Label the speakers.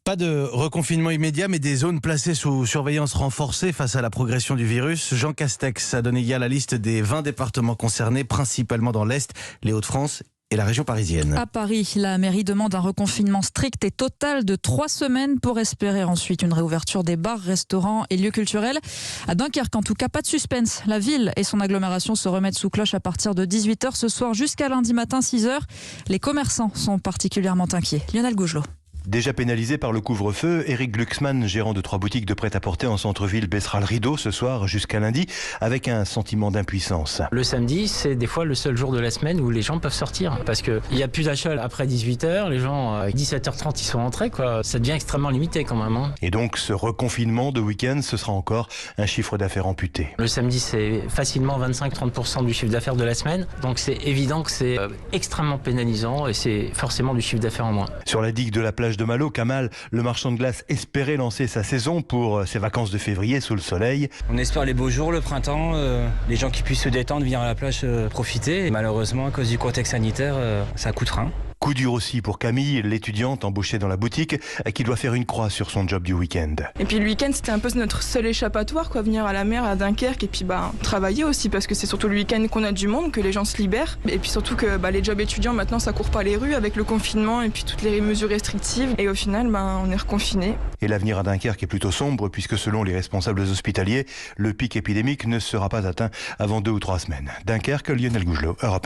Speaker 1: Pas de reconfinement immédiat, mais des zones placées sous surveillance renforcée face à la progression du virus. Jean Castex a donné hier la liste des 20 départements concernés, principalement dans l'Est, les Hauts-de-France et la région parisienne.
Speaker 2: À Paris, la mairie demande un reconfinement strict et total de 3 semaines pour espérer ensuite une réouverture des bars, restaurants et lieux culturels. À Dunkerque, en tout cas, pas de suspense. La ville et son agglomération se remettent sous cloche à partir de 18h ce soir jusqu'à lundi matin 6h. Les commerçants sont particulièrement inquiets. Lionel Gougelot.
Speaker 3: Déjà pénalisé par le couvre-feu, Eric Glucksmann, gérant de 3 boutiques de prêt-à-porter en centre-ville, baissera le rideau ce soir jusqu'à lundi avec un sentiment d'impuissance.
Speaker 4: Le samedi, c'est des fois le seul jour de la semaine où les gens peuvent sortir parce qu'il n'y a plus d'achat après 18h. Les gens, à 17h30, ils sont rentrés, quoi. Ça devient extrêmement limité quand même. Hein.
Speaker 3: Et donc, ce reconfinement de week-end, ce sera encore un chiffre d'affaires amputé.
Speaker 4: Le samedi, c'est facilement 25-30% du chiffre d'affaires de la semaine. Donc, c'est évident que c'est extrêmement pénalisant et c'est forcément du chiffre d'affaires en moins.
Speaker 3: Sur la digue de la plage de Malo, Kamal, le marchand de glace, espérait lancer sa saison pour ses vacances de février sous le soleil.
Speaker 5: On espère les beaux jours, le printemps, les gens qui puissent se détendre, venir à la plage profiter. Et malheureusement, à cause du contexte sanitaire, ça coûte rien.
Speaker 3: Coup dur aussi pour Camille, l'étudiante embauchée dans la boutique, qui doit faire une croix sur son job du week-end.
Speaker 6: Et puis le week-end, c'était un peu notre seul échappatoire, venir à la mer, à Dunkerque, et puis travailler aussi, parce que c'est surtout le week-end qu'on a du monde, que les gens se libèrent. Et puis surtout que les jobs étudiants, maintenant, ça court pas les rues avec le confinement et puis toutes les mesures restrictives. Et au final, on est reconfinés.
Speaker 3: Et l'avenir à Dunkerque est plutôt sombre, puisque selon les responsables hospitaliers, le pic épidémique ne sera pas atteint avant 2 ou 3 semaines. Dunkerque, Lionel Gougelot, Europe 1.